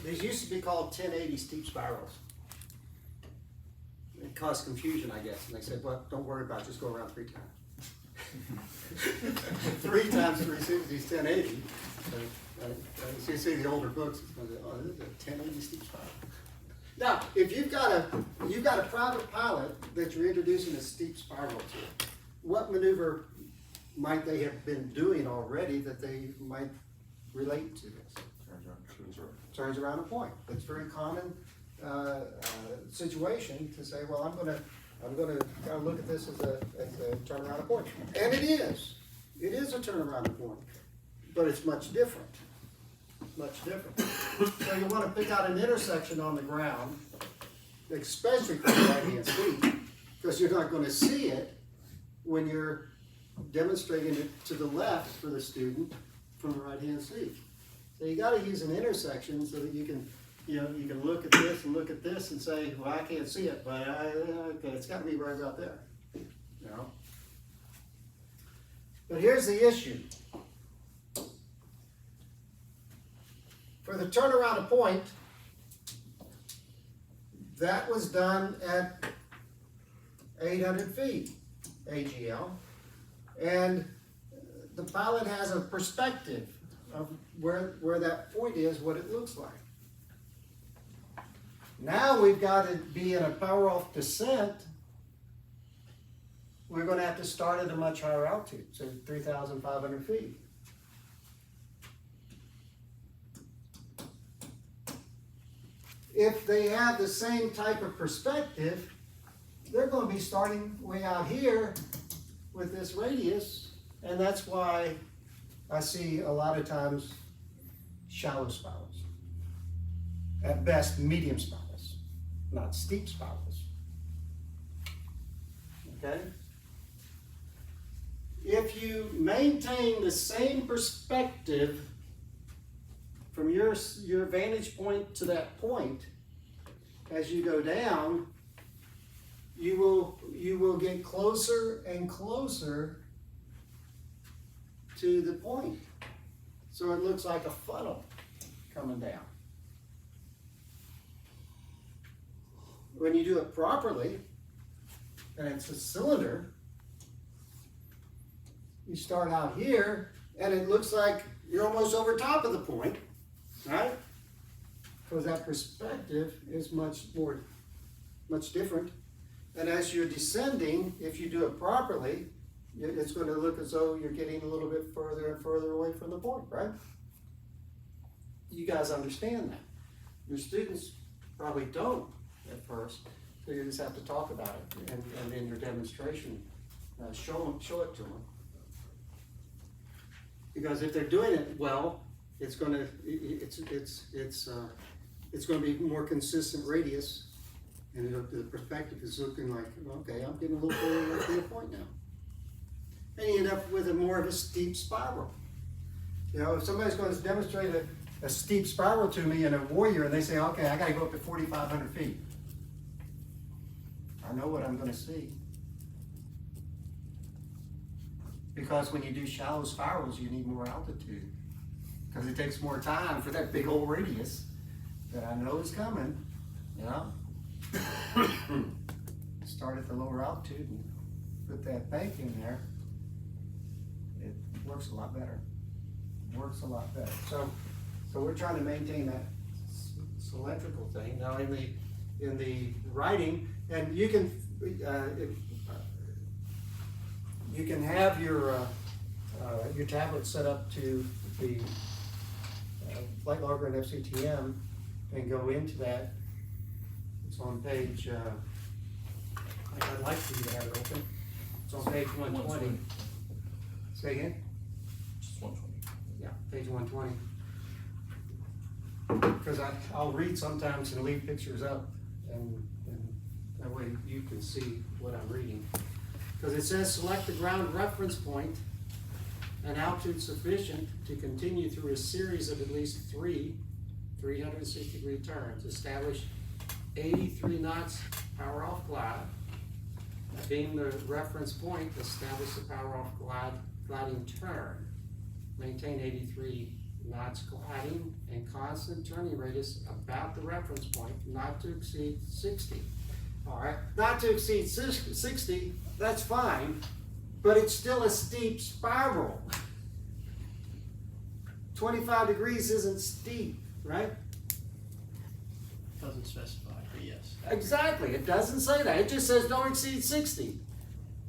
These used to be called 1080 steep spirals. It caused confusion, I guess, and they said, well, don't worry about it, just go around 3 times. 3 times 360 is 1080. So you see the older books, it's going to say, oh, this is a 1080 steep spiral. Now, if you've got a private pilot that you're introducing a steep spiral to, what maneuver might they have been doing already that they might relate to this? Turns around a point. It's a very common situation to say, well, I'm gonna kind of look at this as a turnaround point, and it is. It is a turnaround point, but it's much different. Much different. So you want to pick out an intersection on the ground, especially for the right-hand seat, because you're not going to see it when you're demonstrating it to the left for the student from the right-hand seat. So you got to use an intersection so that you can look at this and look at this and say, well, I can't see it, but okay, it's got to be right about there. You know. But here's the issue. For the turnaround of point, that was done at 800 feet AGL, and the pilot has a perspective of where that point is, what it looks like. Now we've got to be in a power off descent. We're going to have to start at a much higher altitude, so 3,500 feet. If they have the same type of perspective, they're going to be starting way out here with this radius, and that's why I see a lot of times shallow spirals. At best, medium spirals, not steep spirals. Okay? If you maintain the same perspective from your vantage point to that point, as you go down, you will get closer and closer to the point. So it looks like a funnel coming down. When you do it properly, and it's a cylinder, you start out here, and it looks like you're almost over top of the point, right? Because that perspective is much different. And as you're descending, if you do it properly, it's going to look as though you're getting a little bit further and further away from the point, right? You guys understand that. Your students probably don't at first, so you just have to talk about it, and in your demonstration, show it to them. Because if they're doing it well, it's going to be more consistent radius, and the perspective is looking like, okay, I'm getting a little further to the point now. And you end up with more of a steep spiral. You know, if somebody's going to demonstrate a steep spiral to me in a Warrior, and they say, okay, I got to go up to 4,500 feet. I know what I'm going to see. Because when you do shallow spirals, you need more altitude. Because it takes more time for that big old radius that I know is coming. You know? Start at the lower altitude and put that bank in there. It works a lot better. It works a lot better. So we're trying to maintain that cylindrical thing. Now in the writing, and you can have your tablet set up to the flight logger and FCTM and go into that. It's on page, I'd like for you to have it open. It's on page 120. Say again? Just 120. Yeah, page 120. Because I'll read sometimes and leave pictures up, and that way you can see what I'm reading. Because it says select the ground reference point and altitude sufficient to continue through a series of at least 3 360-degree turns. Establish 83 knots power off glide. Being the reference point, establish the power off gliding turn. Maintain 83 knots gliding, and constant turning radius about the reference point, not to exceed 60. All right, not to exceed 60, that's fine, but it's still a steep spiral. 25 degrees isn't steep, right? Doesn't specify, but yes. Exactly, it doesn't say that, it just says don't exceed 60.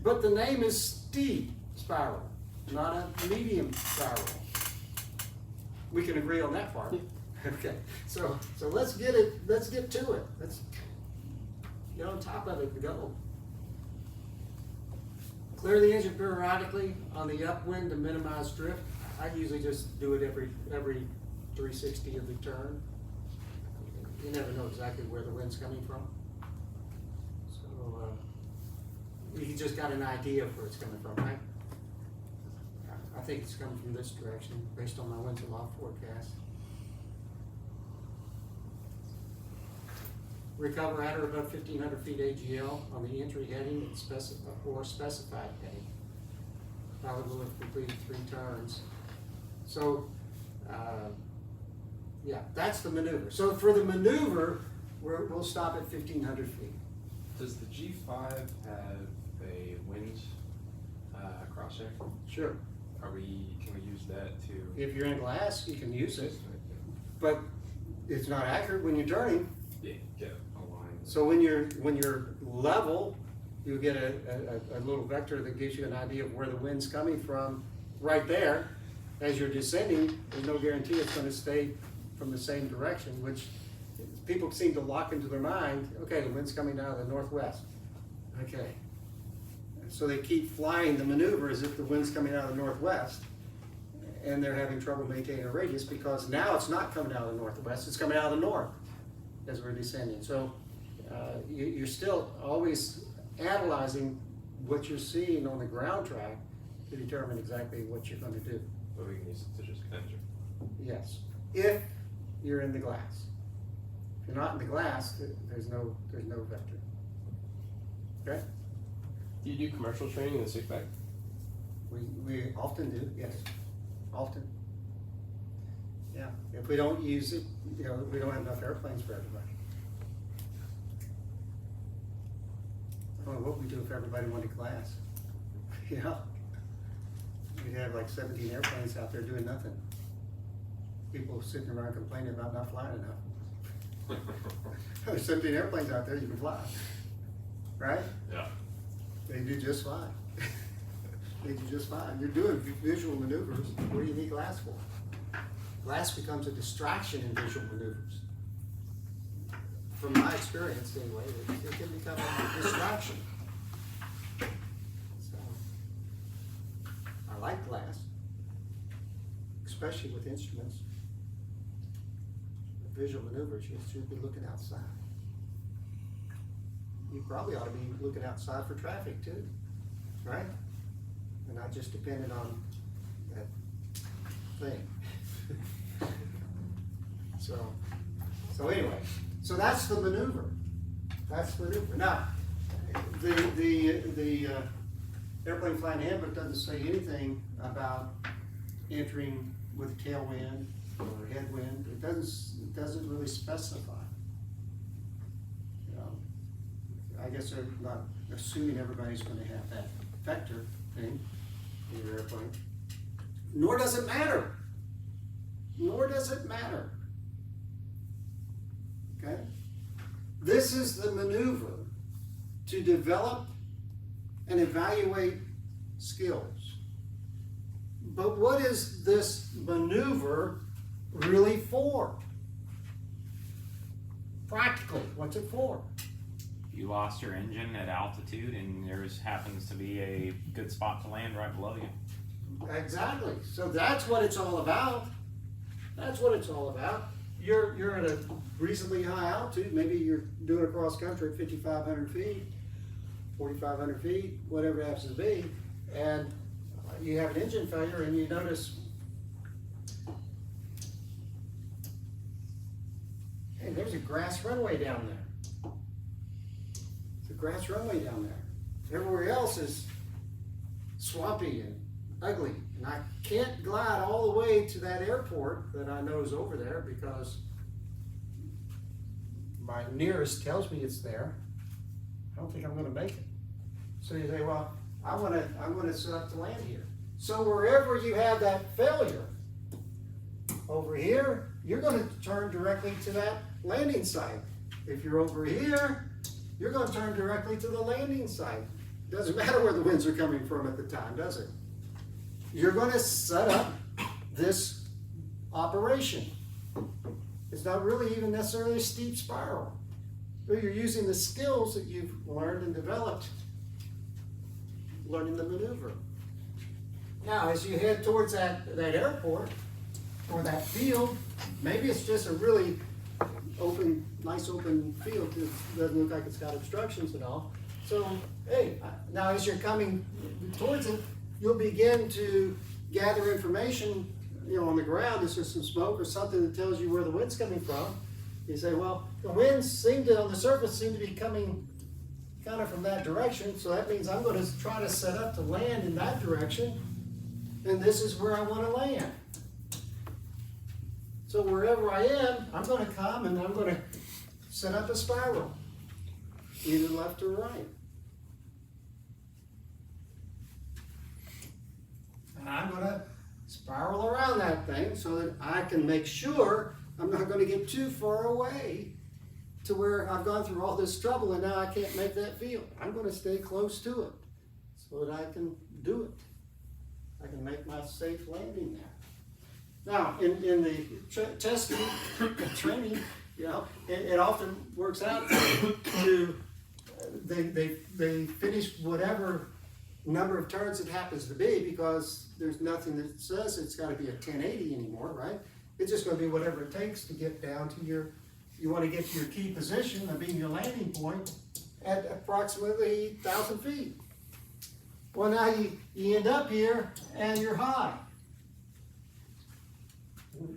But the name is steep spiral, not a medium spiral. We can agree on that part. Okay, so let's get to it, let's get on top of it and go. Clear the engine periodically on the upwind to minimize drift. I usually just do it every 360 of the turn. You never know exactly where the wind's coming from. So, you just got an idea of where it's coming from, right? I think it's coming from this direction, based on my winds and loft forecast. Recover at or above 1,500 feet AGL on the entry heading or specified heading. Pilot will have completed 3 turns. So, yeah, that's the maneuver. So for the maneuver, we'll stop at 1,500 feet. Does the G5 have a wind crosshair? Sure. Can we use that to? If you're in glass, you can use it, but it's not accurate when you're turning. Yeah, get a line. So when you're level, you get a little vector that gives you an idea of where the wind's coming from right there. As you're descending, there's no guarantee it's gonna stay from the same direction, which people seem to lock into their mind, okay, the wind's coming out of the northwest. Okay. So they keep flying the maneuver as if the wind's coming out of the northwest, and they're having trouble maintaining a radius because now it's not coming out of the northwest, it's coming out of the north as we're descending. So you're still always analyzing what you're seeing on the ground track to determine exactly what you're going to do. But we can use it to just measure. Yes, if you're in the glass. If you're not in the glass, there's no vector. Okay? Do you do commercial training in the sick bag? We often do, yes, often. Yeah, if we don't use it, we don't have enough airplanes for everybody. I don't know what we do if everybody wanted class. Yeah. We'd have like 17 airplanes out there doing nothing. People sitting around complaining about not flying enough. There's 17 airplanes out there you can fly, right? Yeah. They do just fine. They do just fine. You're doing visual maneuvers. What do you need glass for? Glass becomes a distraction in visual maneuvers. From my experience, anyway, it can become a distraction. So, I like glass, especially with instruments. The visual maneuvers, you should be looking outside. You probably ought to be looking outside for traffic too, right? And not just depending on that thing. So anyway, so that's the maneuver. That's the maneuver. Now, the airplane flying handbook doesn't say anything about entering with tailwind or headwind. It doesn't really specify. I guess they're not assuming everybody's going to have that vector thing in your airplane. Nor does it matter. Nor does it matter. Okay? This is the maneuver to develop and evaluate skills. But what is this maneuver really for? Practically, what's it for? You lost your engine at altitude and there happens to be a good spot to land right below you. Exactly. So that's what it's all about. That's what it's all about. You're at a reasonably high altitude. Maybe you're doing a cross country at 5,500 feet, 4,500 feet, whatever it happens to be, and you have an engine failure and you notice, hey, there's a grass runway down there. Grass runway down there. Everywhere else is swampy and ugly. And I can't glide all the way to that airport that I know is over there because my nearest tells me it's there. I don't think I'm gonna make it. So you say, well, I'm gonna set up to land here. So wherever you have that failure, over here, you're gonna turn directly to that landing site. If you're over here, you're gonna turn directly to the landing site. Doesn't matter where the winds are coming from at the time, does it? You're gonna set up this operation. It's not really even necessarily a steep spiral. But you're using the skills that you've learned and developed, learning the maneuver. Now, as you head towards that airport or that field, maybe it's just a really open, nice open field. It doesn't look like it's got obstructions at all. So, hey, now as you're coming towards it, you'll begin to gather information, on the ground. Is there some smoke or something that tells you where the wind's coming from? You say, well, the winds on the surface seem to be coming kind of from that direction, so that means I'm going to try to set up to land in that direction, and this is where I want to land. So wherever I am, I'm going to come and I'm going to set up a spiral, either left or right. And I'm going to spiral around that thing so that I can make sure I'm not going to get too far away to where I've gone through all this trouble and now I can't make that field. I'm going to stay close to it so that I can do it. I can make my safe landing there. Now, in the testing and training, it often works out to they finish whatever number of turns it happens to be, because there's nothing that says it's got to be a 1080 anymore, right? It's just going to be whatever it takes to get down to you want to get to your key position of being your landing point at approximately 1,000 feet. Well, now you end up here and you're high.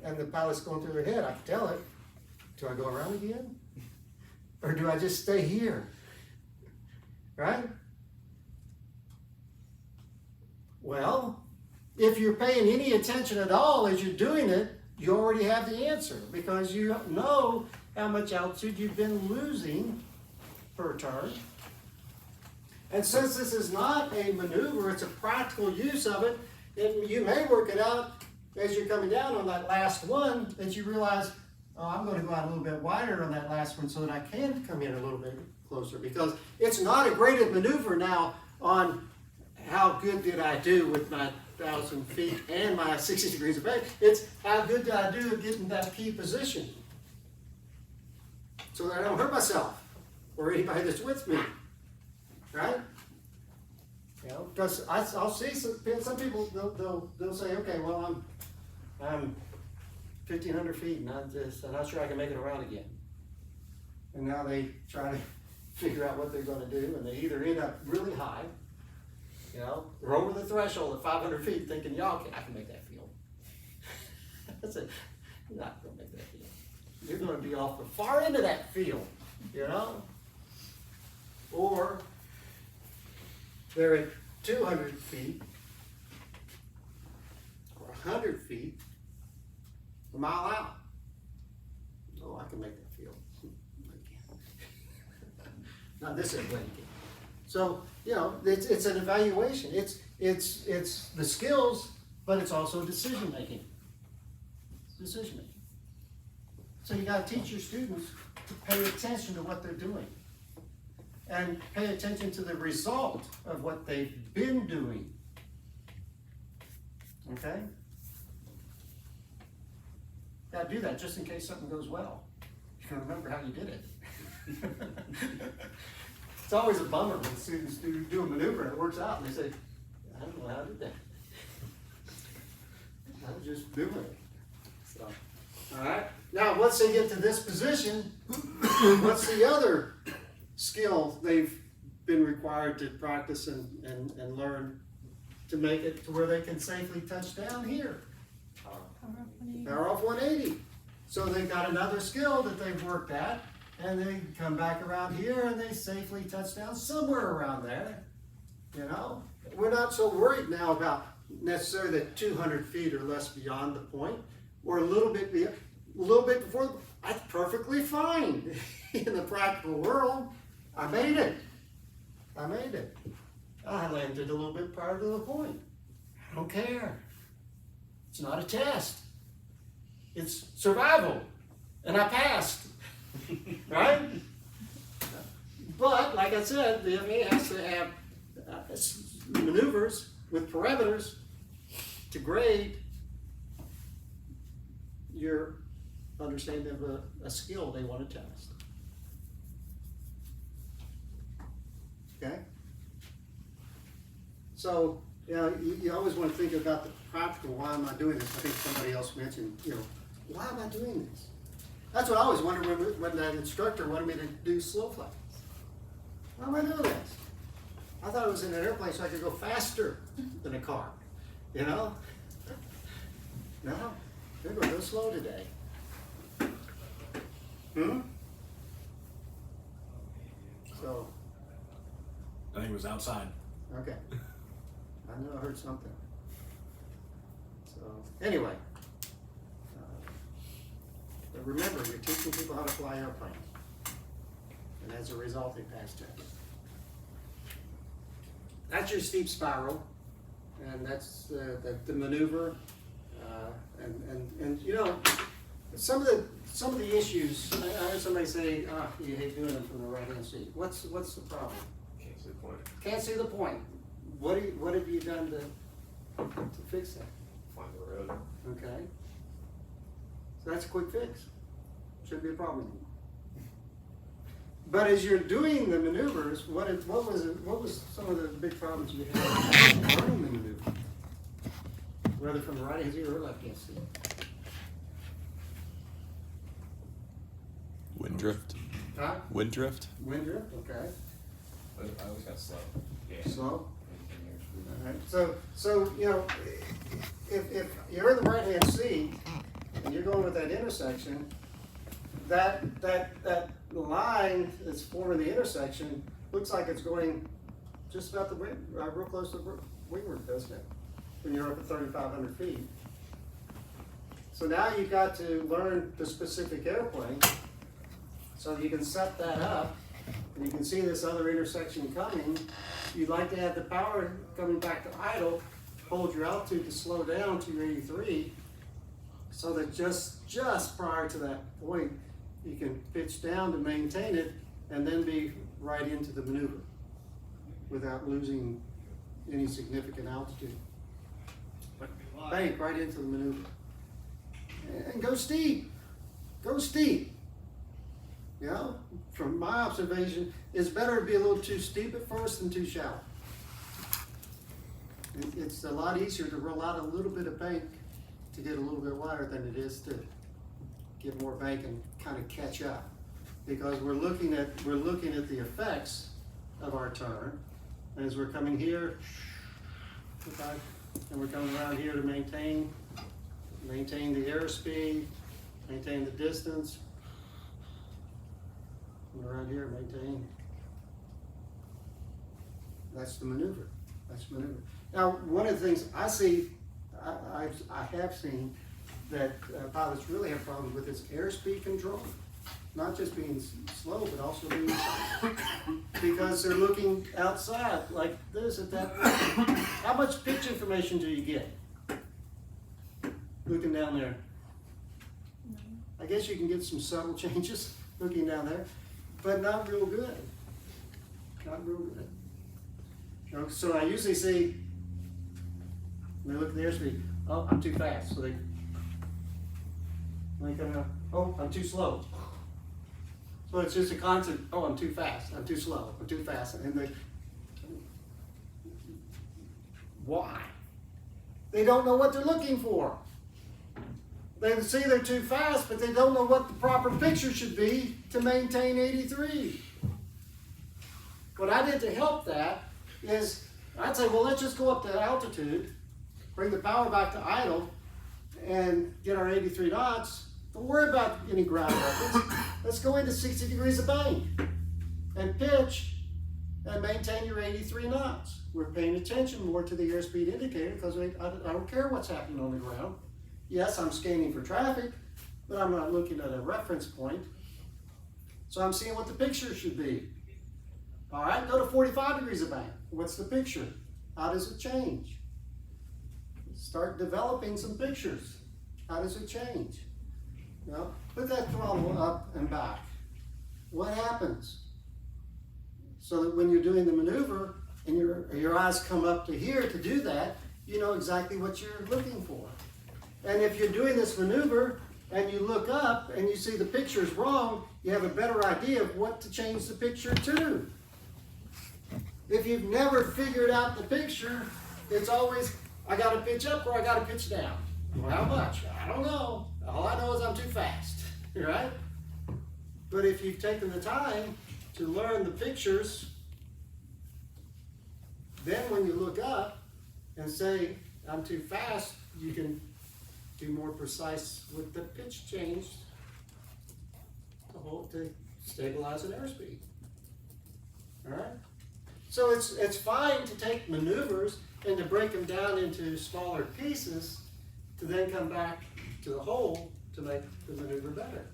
And the pilot's going through their head. I can tell it. Do I go around again? Or do I just stay here? Right? Well, if you're paying any attention at all as you're doing it, you already have the answer, because you know how much altitude you've been losing per turn. And since this is not a maneuver, it's a practical use of it, and you may work it out as you're coming down on that last one, that you realize, oh, I'm going to go out a little bit wider on that last one so that I can come in a little bit closer, because it's not a graded maneuver now on how good did I do with my 1,000 feet and my 60 degrees of bank. It's how good did I do at getting that key position so that I don't hurt myself or anybody that's with me, right? Because I'll see some people, they'll say, okay, well, I'm 1,500 feet and I'm not sure I can make it around again. And now they try to figure out what they're going to do, and they either end up really high, they're over the threshold at 500 feet thinking, I can make that field. I said, you're not going to make that field. You're going to be off the far end of that field, Or they're at 200 feet or 100 feet, a mile out. Oh, I can make that field. Not this airplane can. So, it's an evaluation. It's the skills, but it's also decision making. Decision making. So you got to teach your students to pay attention to what they're doing, and pay attention to the result of what they've been doing. Okay? Got to do that just in case something goes well. You can remember how you did it. It's always a bummer when students do a maneuver and it works out and they say, I don't know how I did that. I was just doing it. So, all right. Now, once they get to this position, what's the other skill they've been required to practice and learn to make it to where they can safely touch down here? Power off 180. So they've got another skill that they've worked at, and they come back around here and they safely touch down somewhere around there. We're not so worried now about necessarily that 200 feet or less beyond the point, or a little bit before. That's perfectly fine. In the practical world, I made it. I landed a little bit prior to the point. I don't care. It's not a test. It's survival. And I passed. Right? But, like I said, the FAA has to have maneuvers with parameters to grade your understanding of a skill they want to test. Okay? So, you always want to think about the practical, why am I doing this? I think somebody else mentioned, why am I doing this? That's what I always wondered when that instructor wanted me to do slow flight. Why am I doing this? I thought it was in an airplane so I could go faster than a car, No, they're going to go slow today. So, I think it was outside. okay. I know I heard something. So, anyway. But remember, you're teaching people how to fly airplanes. And as a result, they pass tests. That's your steep spiral. And that's the maneuver. And some of the issues, I heard somebody say, you hate doing them from the right-hand seat. What's the problem? Can't see the point. Can't see the point. What have you done to fix that? Find the road. Okay. So that's a quick fix. Shouldn't be a problem anymore. But as you're doing the maneuvers, what was some of the big problems you had learning the maneuver? Whether from the right hand seat or left hand seat. Wind drift. Huh? Wind drift. Wind drift, okay. But I always got slow. Yeah. Slow. Alright. So if you're in the right hand seat and you're going with that intersection, that line that's forming the intersection looks like it's going just about real close to the wingward, doesn't it? When you're up at 3,500 feet. So now you've got to learn the specific airplane so you can set that up and you can see this other intersection coming. You'd like to have the power coming back to idle, hold your altitude to slow down to your 83 so that just prior to that point you can pitch down to maintain it and then be right into the maneuver without losing any significant altitude. Bank right into the maneuver. And go steep. Go steep. From my observation, it's better to be a little too steep at first than too shallow. It's a lot easier to roll out a little bit of bank to get a little bit wider than it is to get more bank and kind of catch up. Because we're looking at the effects of our turn. And as we're coming here, and we're coming around here to maintain the airspeed, maintain the distance, and around here maintain. That's the maneuver. Now, one of the things I see, I have seen that pilots really have problems with is airspeed control. Not just being slow, but also being because they're looking outside like this at that. How much pitch information do you get looking down there? I guess you can get some subtle changes looking down there, but not real good. Not real good. So I usually see when they look at the airspeed, oh, I'm too fast. So they come out, oh, I'm too slow. So it's just a constant, oh, I'm too fast, I'm too slow, I'm too fast. And why? They don't know what they're looking for. They see they're too fast, but they don't know what the proper picture should be to maintain 83. What I did to help that is, I'd say, well, let's just go up to altitude, bring the power back to idle, and get our 83 knots. Don't worry about any ground reference. Let's go into 60 degrees of bank and pitch and maintain your 83 knots. We're paying attention more to the airspeed indicator because I don't care what's happening on the ground. Yes, I'm scanning for traffic, but I'm not looking at a reference point. So I'm seeing what the picture should be. All right, go to 45 degrees of bank. What's the picture? How does it change? Start developing some pictures. How does it change? Well, put that throttle up and back. What happens? So that when you're doing the maneuver and your eyes come up to here to do that, you know exactly what you're looking for. And if you're doing this maneuver and you look up and you see the picture's wrong, you have a better idea of what to change the picture to. If you've never figured out the picture, it's always, I gotta pitch up or I gotta pitch down. Well, how much? I don't know. All I know is I'm too fast, right? But if you've taken the time to learn the pictures, then when you look up and say, I'm too fast, you can be more precise with the pitch change to stabilize an airspeed. All right? So it's fine to take maneuvers and to break them down into smaller pieces to then come back to the whole to make the maneuver better.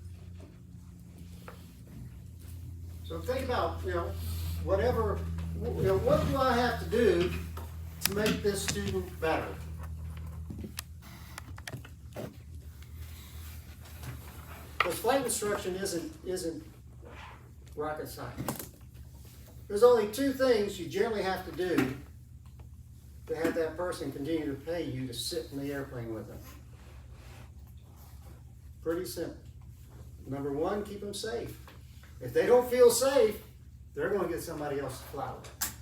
So think about, whatever, what do I have to do to make this student better? Because flight instruction isn't rocket science. There's only two things you generally have to do to have that person continue to pay you to sit in the airplane with them. Pretty simple. Number one, keep them safe. If they don't feel safe, they're going to get somebody else to fly with.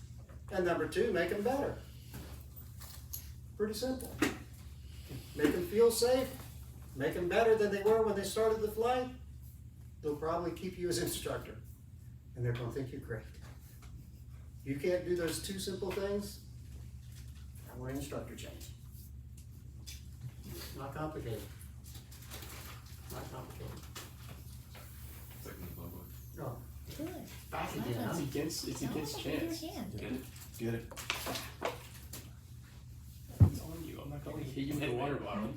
And number two, make them better. Pretty simple. Make them feel safe, make them better than they were when they started the flight. They'll probably keep you as instructor, and they're going to think you're great. You can't do those two simple things, I want instructor change. It's not complicated. Not complicated. It's like in the book. Oh, Good. back again. It's Huh? against No, chance. your hand. Get it? Get it. It's on you. I'm not going to hit you with a water bottle.